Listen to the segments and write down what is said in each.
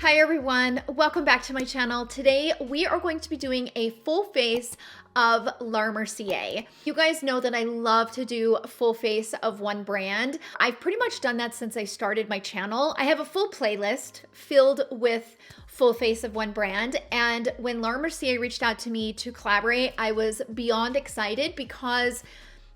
Hi everyone, welcome back to my channel. Today we are going to be doing a full face of Laura Mercier. You guys know that I love to do a full face of one brand. I've pretty much done that since I started my channel. I have a full playlist filled with full face of one brand, and when Laura Mercier reached out to me to collaborate, I was beyond excited because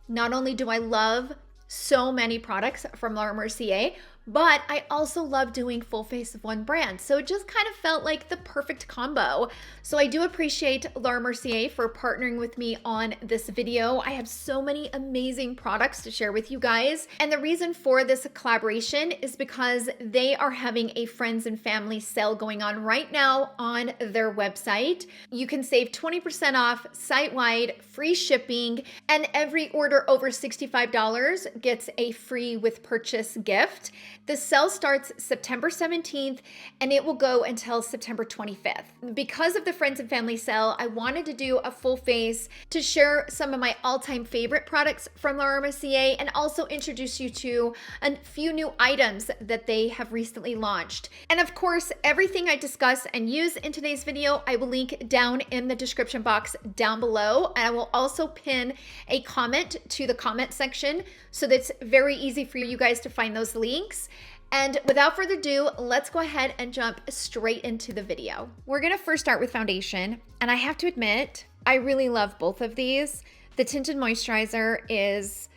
not only do I love so many products from Laura Mercier, but I also love doing full face of one brand. So it just kind of felt like the perfect combo. So I do appreciate Laura Mercier for partnering with me on this video. I have so many amazing products to share with you guys. And the reason for this collaboration is because they are having a friends and family sale going on right now on their website. You can save 20% off site-wide, free shipping, and every order over $65 gets a free with purchase gift. The sale starts September 17th and it will go until September 25th. Because of the Friends and Family sale, I wanted to do a full face to share some of my all-time favorite products from Laura Mercier and also introduce you to a few new items that they have recently launched. And of course, everything I discuss and use in today's video, I will link down in the description box down below. And I will also pin a comment to the comment section so that it's very easy for you guys to find those links. And without further ado, let's go ahead and jump straight into the video. We're gonna first start with foundation, and I have to admit, I really love both of these. The Tinted Moisturizer is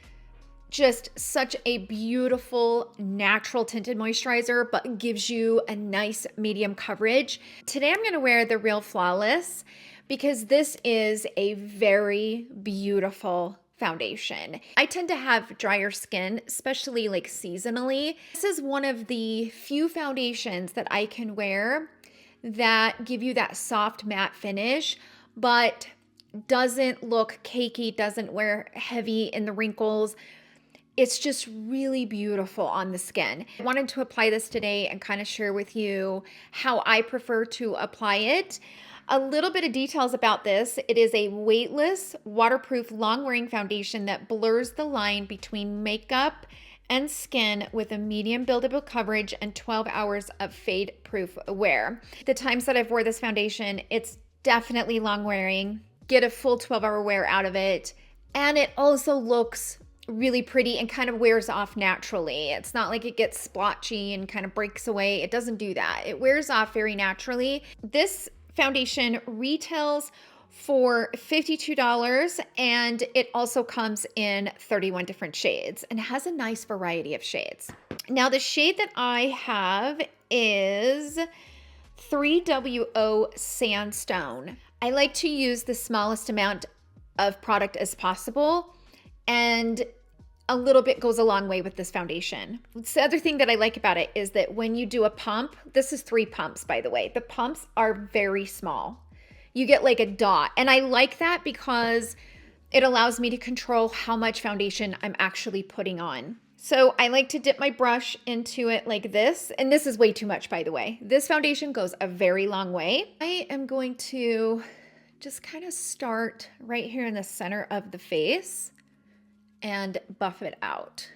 just such a beautiful natural tinted moisturizer, but gives you a nice medium coverage. Today I'm gonna wear the Real Flawless because this is a very beautiful foundation. I tend to have drier skin, especially like seasonally. This is one of the few foundations that I can wear that give you that soft matte finish, but doesn't look cakey, doesn't wear heavy in the wrinkles. It's just really beautiful on the skin. I wanted to apply this today and kind of share with you how I prefer to apply it. A little bit of details about this. It is a weightless, waterproof, long-wearing foundation that blurs the line between makeup and skin with a medium buildable coverage and 12 hours of fade-proof wear. The times that I've wore this foundation, it's definitely long-wearing. Get a full 12-hour wear out of it. And it also looks really pretty and kind of wears off naturally. It's not like it gets splotchy and kind of breaks away. It doesn't do that. It wears off very naturally. This foundation retails for $52 and it also comes in 31 different shades and has a nice variety of shades. Now the shade that I have is 3WO Sandstone. I like to use the smallest amount of product as possible, and a little bit goes a long way with this foundation. The other thing that I like about it is that when you do a pump, this is 3 pumps, by the way. The pumps are very small. You get like a dot. And I like that because it allows me to control how much foundation I'm actually putting on. So I like to dip my brush into it like this. And this is way too much, by the way. This foundation goes a very long way. I am going to just kind of start right here in the center of the face and buff it out.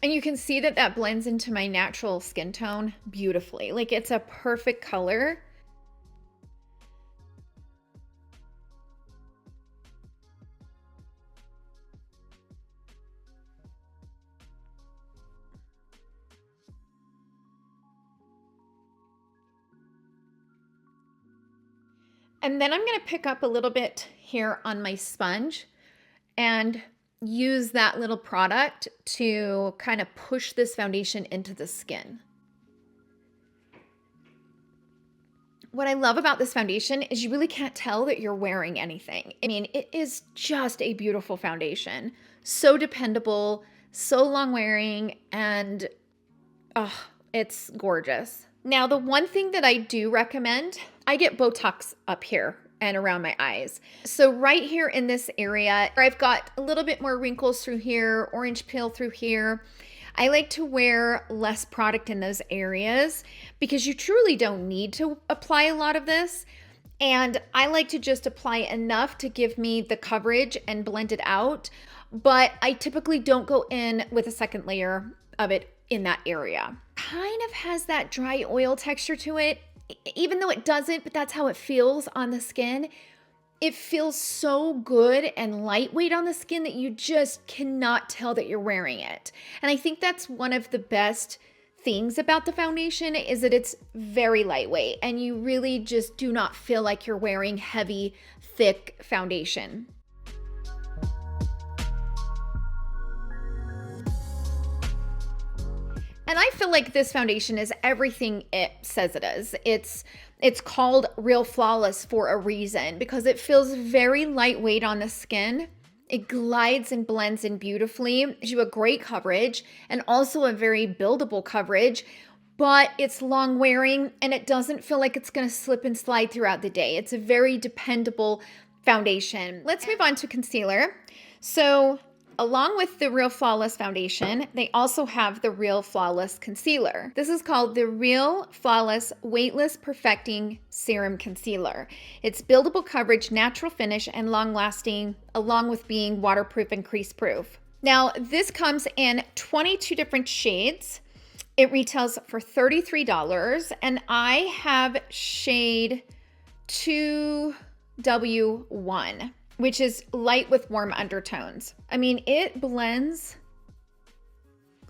And you can see that that blends into my natural skin tone beautifully. Like it's a perfect color. And then I'm gonna pick up a little bit here on my sponge and use that little product to kind of push this foundation into the skin. What I love about this foundation is you really can't tell that you're wearing anything. I mean, it is just a beautiful foundation. So dependable, so long wearing, and oh, it's gorgeous. Now, the one thing that I do recommend, I get Botox up here and around my eyes. So right here in this area, I've got a little bit more wrinkles through here, orange peel through here. I like to wear less product in those areas because you truly don't need to apply a lot of this. And I like to just apply enough to give me the coverage and blend it out. But I typically don't go in with a second layer of it in that area. Kind of has that dry oil texture to it, even though it doesn't, but that's how it feels on the skin. It feels so good and lightweight on the skin that you just cannot tell that you're wearing it. And I think that's one of the best things about the foundation is that it's very lightweight and you really just do not feel like you're wearing heavy, thick foundation. And I feel like this foundation is everything it says it is. It's called Real Flawless for a reason because it feels very lightweight on the skin. It glides and blends in beautifully. It gives you a great coverage and also a very buildable coverage, but it's long wearing and it doesn't feel like it's going to slip and slide throughout the day. It's a very dependable foundation. Let's move on to concealer. So along with the Real Flawless foundation, they also have the Real Flawless concealer. This is called the Real Flawless Weightless Perfecting Serum Concealer. It's buildable coverage, natural finish, and long-lasting, along with being waterproof and crease-proof. Now, this comes in 22 different shades. It retails for $33, and I have shade 2W1. Which is light with warm undertones. I mean, it blends.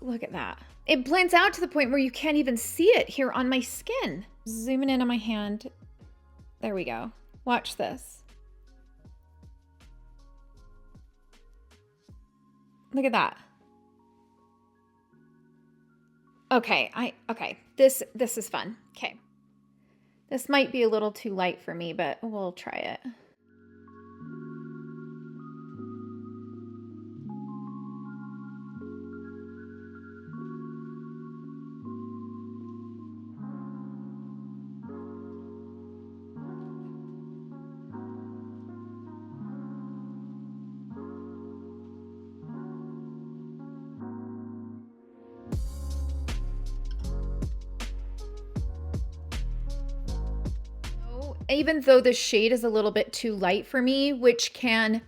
Look at that. It blends out to the point where you can't even see it here on my skin. Zooming in on my hand. There we go. Watch this. Look at that. Okay, this is fun. Okay. This might be a little too light for me, but we'll try it. Even though the shade is a little bit too light for me, which can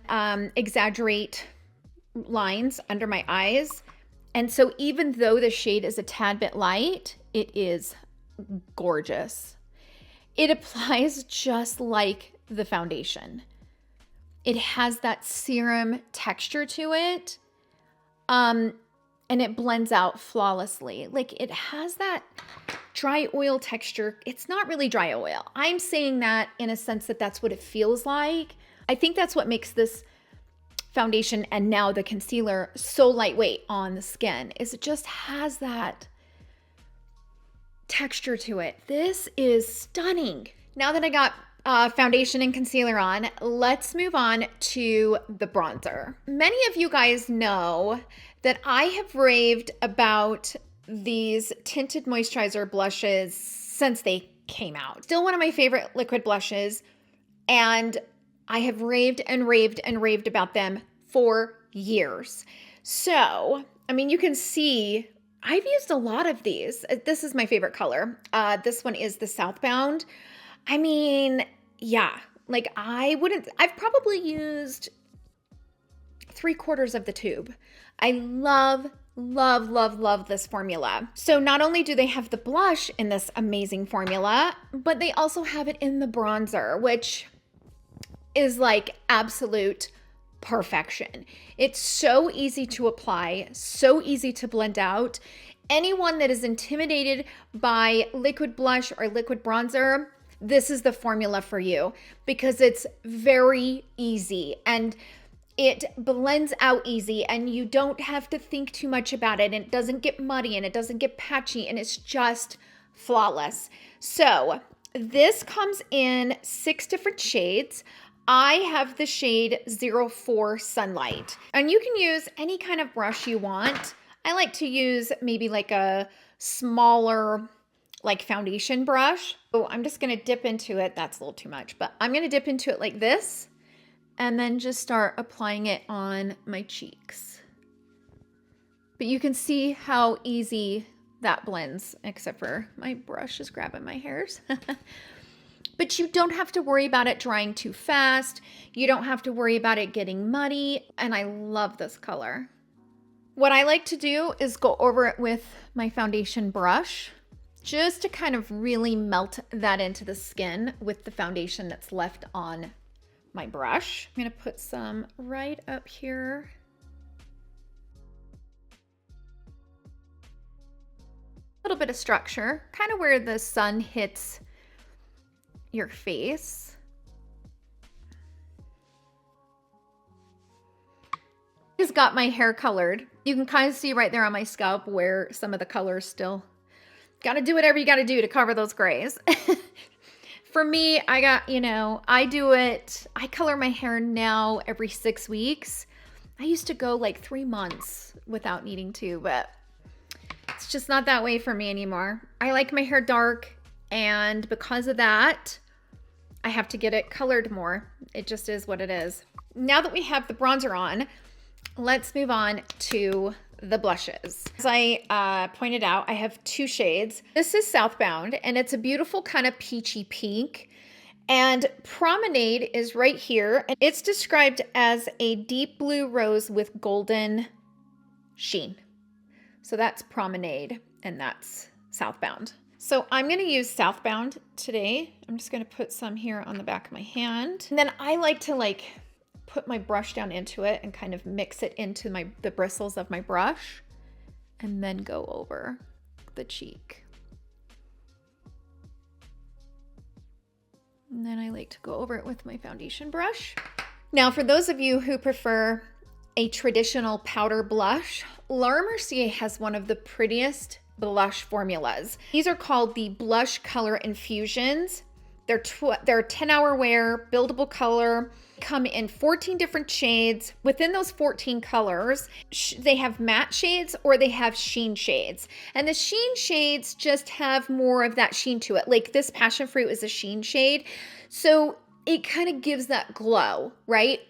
exaggerate lines under my eyes. And so even though the shade is a tad bit light, it is gorgeous. It applies just like the foundation. It has that serum texture to it. And it blends out flawlessly. Like it has that dry oil texture. It's not really dry oil. I'm saying that in a sense that that's what it feels like. I think that's what makes this foundation and now the concealer so lightweight on the skin is it just has that texture to it. This is stunning. Now that I got foundation and concealer on, let's move on to the bronzer. Many of you guys know that I have raved about these tinted moisturizer blushes since they came out. Still one of my favorite liquid blushes, and I have raved and raved and raved about them for years. So, I mean, you can see I've used a lot of these. This is my favorite color. This one is the Southbound. I mean, yeah, like I've probably used 3/4 of the tube. I love this formula. So not only do they have the blush in this amazing formula, but they also have it in the bronzer, which is like absolute perfection. It's so easy to apply, so easy to blend out. Anyone that is intimidated by liquid blush or liquid bronzer, this is the formula for you because it's very easy and it blends out easy and you don't have to think too much about it and it doesn't get muddy and it doesn't get patchy and it's just flawless. So this comes in 6 different shades. I have the shade 04 Sunlight and you can use any kind of brush you want. I like to use maybe like a smaller like foundation brush. Oh, I'm just gonna dip into it. That's a little too much, but I'm gonna dip into it like this and then just start applying it on my cheeks. But you can see how easy that blends, except for my brush is grabbing my hairs. But you don't have to worry about it drying too fast. You don't have to worry about it getting muddy. And I love this color. What I like to do is go over it with my foundation brush, just to kind of really melt that into the skin with the foundation that's left on my brush. I'm gonna put some right up here. A little bit of structure, kind of where the sun hits your face. Just got my hair colored. You can kind of see right there on my scalp where some of the color is still. Gotta do whatever you gotta do to cover those grays. For me, I got, you know, I color my hair now every 6 weeks. I used to go like 3 months without needing to, but it's just not that way for me anymore. I like my hair dark, and because of that, I have to get it colored more. It just is what it is. Now that we have the bronzer on, let's move on to the blushes. As I pointed out, I have 2 shades. This is Southbound, and it's a beautiful kind of peachy pink. And Promenade is right here. And it's described as a deep blue rose with golden sheen. So that's Promenade, and that's Southbound. So I'm gonna use Southbound today. I'm just gonna put some here on the back of my hand. And then I like to put my brush down into it and kind of mix it into the bristles of my brush and then go over the cheek. And then I like to go over it with my foundation brush. Now, for those of you who prefer a traditional powder blush, Laura Mercier has one of the prettiest blush formulas. These are called the Blush Color Infusions. They're 10-hour wear, buildable color, come in 14 different shades. Within those 14 colors, they have matte shades or they have sheen shades. And the sheen shades just have more of that sheen to it. Like this Passionfruit is a sheen shade. So it kind of gives that glow, right?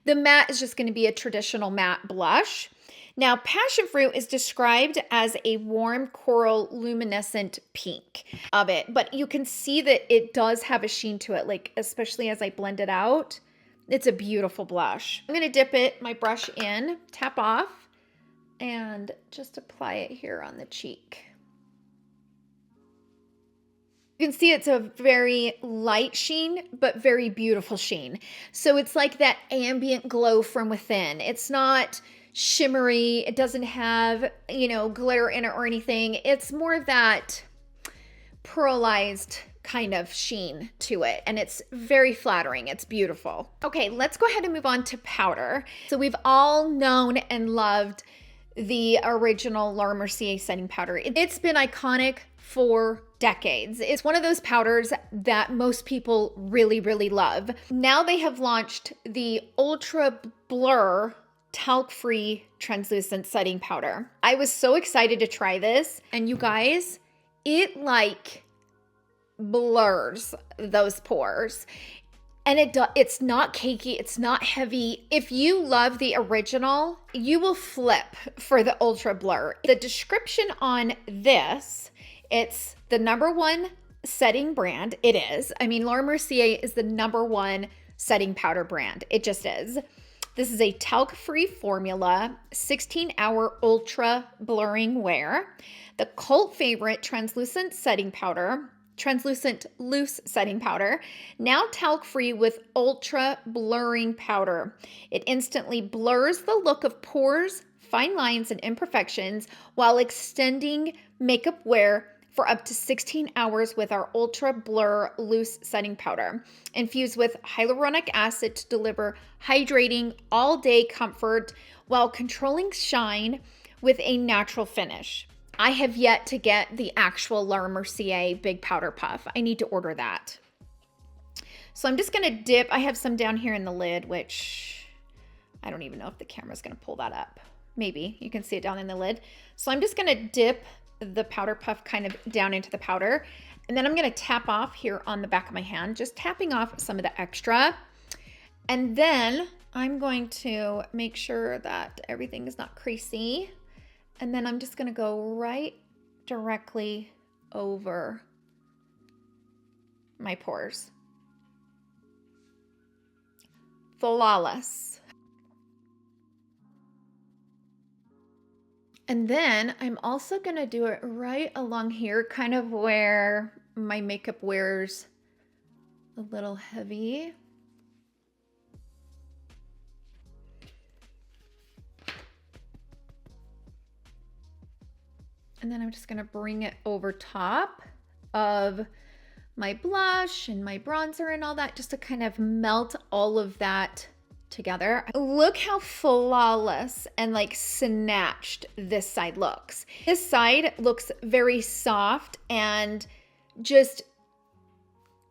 The matte is just going to be a traditional matte blush. Now, Passionfruit is described as a warm coral luminescent pink of it, but you can see that it does have a sheen to it, like especially as I blend it out. It's a beautiful blush. I'm going to dip my brush in, tap off, and just apply it here on the cheek. You can see it's a very light sheen, but very beautiful sheen. So it's like that ambient glow from within. It's not shimmery. It doesn't have, glitter in it or anything. It's more of that pearlized kind of sheen to it. And it's very flattering. It's beautiful. Okay, let's go ahead and move on to powder. So we've all known and loved the original Laura Mercier setting powder. It's been iconic for decades. It's one of those powders that most people really, really love. Now they have launched the Ultra Blur Talc-Free translucent setting powder. I was so excited to try this, and you guys, it blurs those pores. And it's not cakey, it's not heavy. If you love the original, you will flip for the Ultra Blur. The description on this, it's the #1 setting brand. It is. I mean, Laura Mercier is the #1 setting powder brand. It just is. This is a talc-free formula, 16-hour ultra blurring wear. The cult favorite translucent loose setting powder, now talc-free with ultra blurring powder. It instantly blurs the look of pores, fine lines, and imperfections while extending makeup wear for up to 16 hours with our Ultra Blur Loose Setting Powder. Infused with hyaluronic acid to deliver hydrating all-day comfort while controlling shine with a natural finish. I have yet to get the actual Laura Mercier Big Powder Puff. I need to order that. So I'm just going to dip. I have some down here in the lid, which I don't even know if the camera's going to pull that up. Maybe. You can see it down in the lid. So I'm just going to dip the powder puff kind of down into the powder. And then I'm gonna tap off here on the back of my hand, just tapping off some of the extra. And then I'm going to make sure that everything is not creasy. And then I'm just gonna go right directly over my pores. Flawless. And then I'm also gonna do it right along here, kind of where my makeup wears a little heavy. And then I'm just gonna bring it over top of my blush and my bronzer and all that, just to kind of melt all of that together. Look how flawless and like snatched this side looks. This side looks very soft and just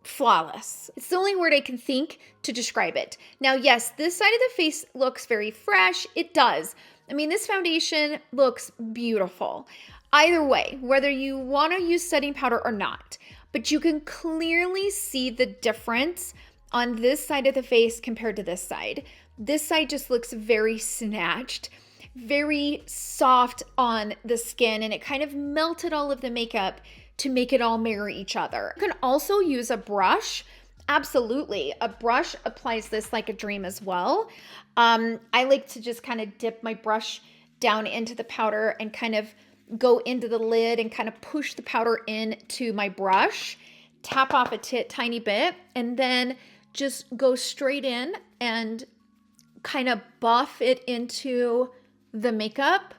flawless. It's the only word I can think to describe it. Now, yes, this side of the face looks very fresh. It does. I mean, this foundation looks beautiful. Either way, whether you want to use setting powder or not, but you can clearly see the difference on this side of the face compared to this side. This side just looks very snatched, very soft on the skin, and it kind of melted all of the makeup to make it all mirror each other. You can also use a brush. Absolutely. A brush applies this like a dream as well. I like to just kind of dip my brush down into the powder and kind of go into the lid and kind of push the powder into my brush, tap off a tiny bit, and then just go straight in and kind of buff it into the makeup.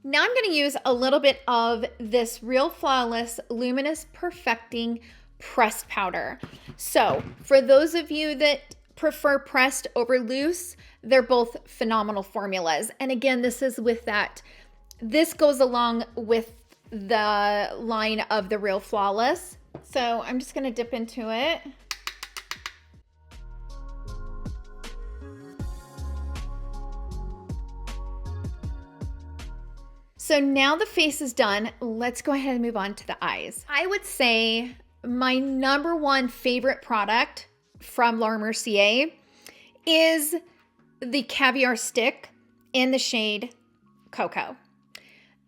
Now I'm going to use a little bit of this Real Flawless Luminous Perfecting Pressed Powder. So for those of you that prefer pressed over loose, they're both phenomenal formulas. And again, this is with that, this goes along with the line of the Real Flawless. So I'm just gonna dip into it. So now the face is done, let's go ahead and move on to the eyes. I would say my number one favorite product from Laura Mercier is the Caviar Stick in the shade Cocoa.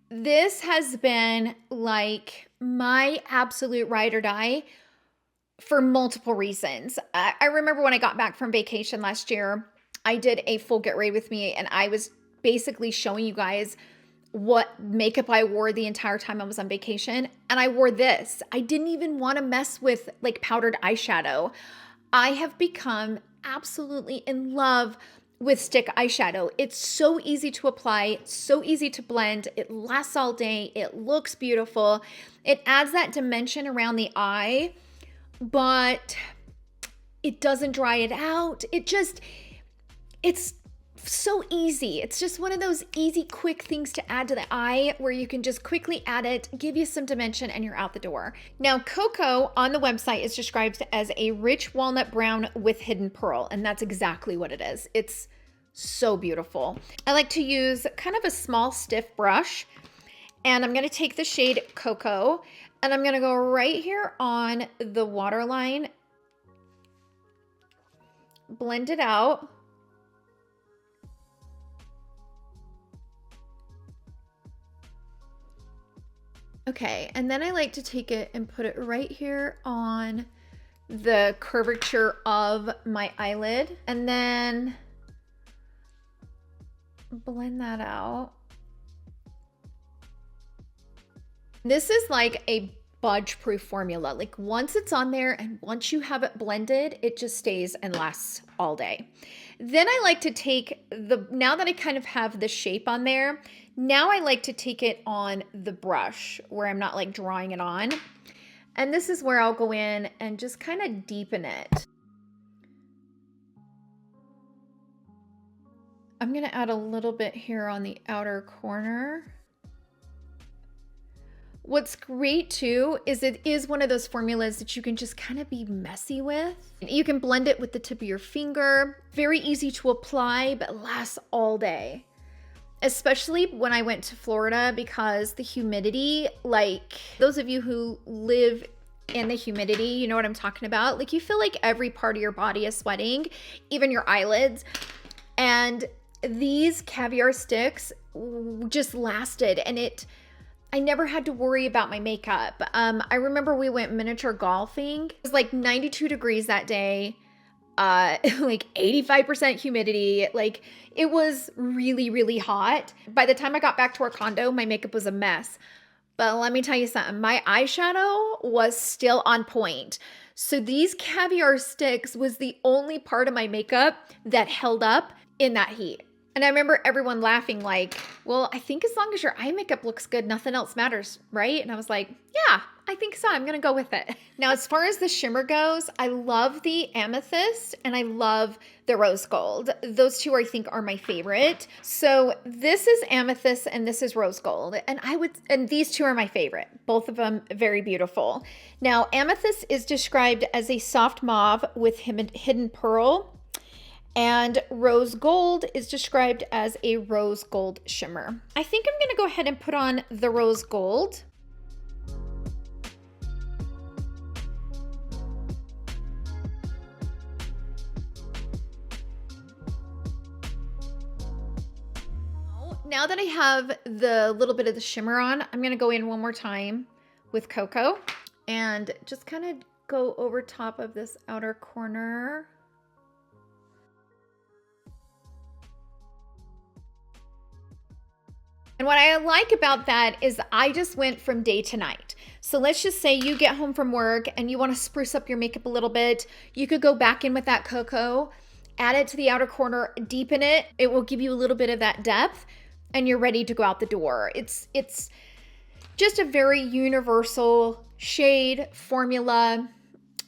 This has been like my absolute ride or die for multiple reasons. I remember when I got back from vacation last year, I did a full get ready with me, and I was basically showing you guys what makeup I wore the entire time I was on vacation. And I wore this. I didn't even want to mess with like powdered eyeshadow. I have become absolutely in love with stick eyeshadow. It's so easy to apply, so easy to blend. It lasts all day. It looks beautiful. It adds that dimension around the eye, but it doesn't dry it out. It's so easy. It's just one of those easy, quick things to add to the eye where you can just quickly add it, give you some dimension, and you're out the door. Now, Cocoa on the website is described as a rich walnut brown with hidden pearl, and that's exactly what it is. It's so beautiful. I like to use kind of a small, stiff brush, and I'm going to take the shade Cocoa, and I'm going to go right here on the waterline, blend it out. Okay, and then I like to take it and put it right here on the curvature of my eyelid, and then blend that out. This is like a budge-proof formula. Like once it's on there and once you have it blended, it just stays and lasts all day. Then I like to take now that I kind of have the shape on there, now I like to take it on the brush where I'm not like drawing it on. And this is where I'll go in and just kind of deepen it. I'm going to add a little bit here on the outer corner. What's great too is it is one of those formulas that you can just kind of be messy with. You can blend it with the tip of your finger. Very easy to apply, but lasts all day. especially when I went to Florida, because the humidity, like those of you who live in the humidity, you know what I'm talking about. Like you feel like every part of your body is sweating, even your eyelids. And these Caviar Sticks just lasted, and I never had to worry about my makeup. I remember we went miniature golfing. It was like 92 degrees that day, like 85% humidity. Like it was really, really hot. By the time I got back to our condo, my makeup was a mess. But let me tell you something, my eyeshadow was still on point. So these Caviar Sticks was the only part of my makeup that held up in that heat. And I remember everyone laughing like, well, I think as long as your eye makeup looks good, nothing else matters, right? And I was like, yeah, I think so. I'm going to go with it. Now, as far as the shimmer goes, I love the amethyst and I love the rose gold. Those two, I think, are my favorite. So this is amethyst and this is rose gold. And these two are my favorite. Both of them very beautiful. Now, amethyst is described as a soft mauve with hidden pearl. And rose gold is described as a rose gold shimmer. I think I'm gonna go ahead and put on the rose gold. Now that I have the little bit of the shimmer on, I'm gonna go in one more time with cocoa and just kind of go over top of this outer corner. And what I like about that is I just went from day to night. So let's just say you get home from work and you want to spruce up your makeup a little bit. You could go back in with that cocoa, add it to the outer corner, deepen it. It will give you a little bit of that depth and you're ready to go out the door. It's just a very universal shade formula.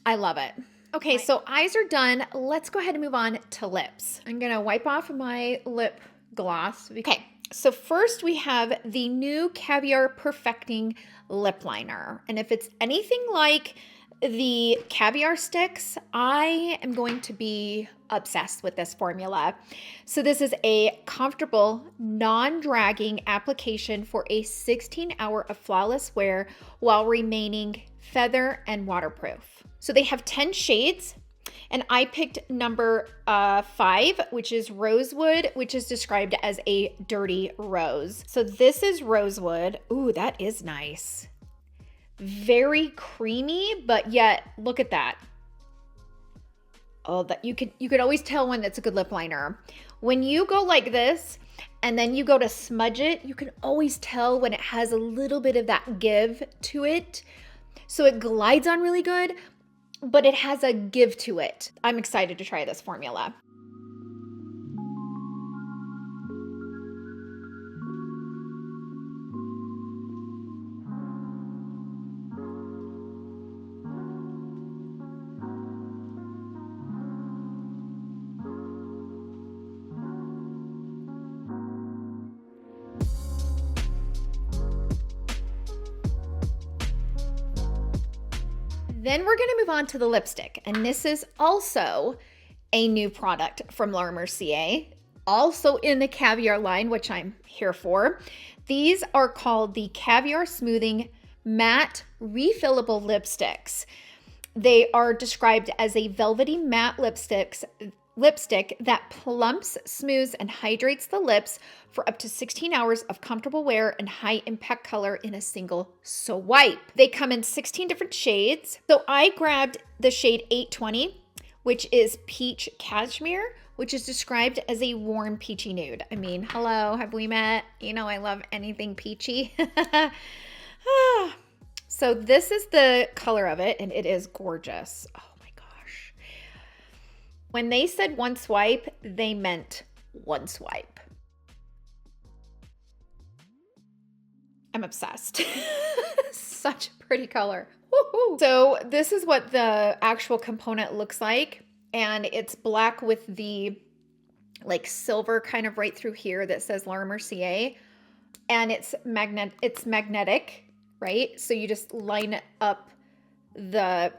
I love it. Okay, so eyes are done. Let's go ahead and move on to lips. I'm gonna wipe off my lip gloss. Okay. So first we have the new Caviar Perfecting Lip Liner. And if it's anything like the Caviar Sticks, I am going to be obsessed with this formula. So this is a comfortable, non-dragging application for a 16-hour of flawless wear while remaining feather and waterproof. So they have 10 shades. And I picked number 5, which is Rosewood, which is described as a dirty rose. So this is Rosewood. Ooh, that is nice. Very creamy, but yet look at that. Oh, that you could always tell when it's a good lip liner. When you go like this and then you go to smudge it, you can always tell when it has a little bit of that give to it. So it glides on really good, but it has a give to it. I'm excited to try this formula. Then we're going to move on to the lipstick. And this is also a new product from Laura Mercier, also in the Caviar line, which I'm here for. These are called the Caviar Smoothing Matte Refillable Lipsticks. They are described as a velvety matte lipstick that plumps, smooths, and hydrates the lips for up to 16 hours of comfortable wear and high impact color in a single swipe. They come in 16 different shades. So I grabbed the shade 820, which is Peach Cashmere, which is described as a warm peachy nude. I mean, hello, have we met? You know, I love anything peachy. So this is the color of it, and it is gorgeous. Oh my gosh. When they said one swipe, they meant one swipe. I'm obsessed. Such a pretty color. Woo-hoo. So this is what the actual component looks like. And it's black with the like silver kind of right through here that says Laura Mercier. And it's magnetic, right? So you just line up the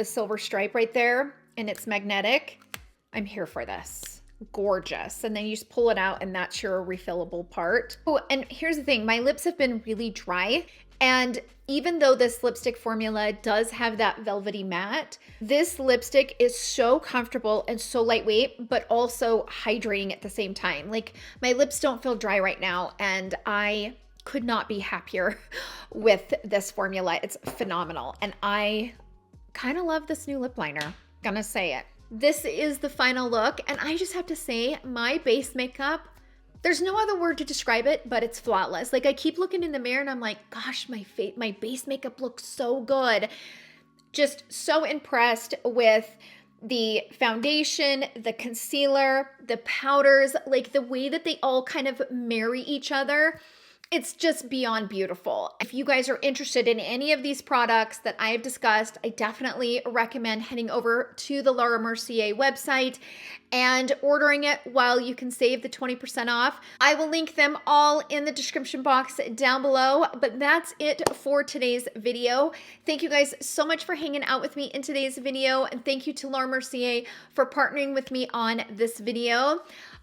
silver stripe right there and it's magnetic. I'm here for this. gorgeous. And then you just pull it out and that's your refillable part. Oh, and here's the thing, my lips have been really dry. And even though this lipstick formula does have that velvety matte, this lipstick is so comfortable and so lightweight, but also hydrating at the same time. Like, my lips don't feel dry right now, and I could not be happier with this formula. It's phenomenal. And I kind of love this new lip liner, gonna say it. This is the final look, and I just have to say, my base makeup, there's no other word to describe it, but it's flawless. Like, I keep looking in the mirror and I'm like, gosh, my base makeup looks so good. Just so impressed with the foundation, the concealer, the powders, like the way that they all kind of marry each other. It's just beyond beautiful. If you guys are interested in any of these products that I have discussed, I definitely recommend heading over to the Laura Mercier website and ordering it while you can save the 20% off. I will link them all in the description box down below, but that's it for today's video. Thank you guys so much for hanging out with me in today's video, and thank you to Laura Mercier for partnering with me on this video.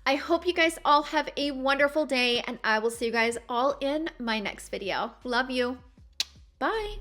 I hope you guys all have a wonderful day, and I will see you guys all in my next video. Love you. Bye.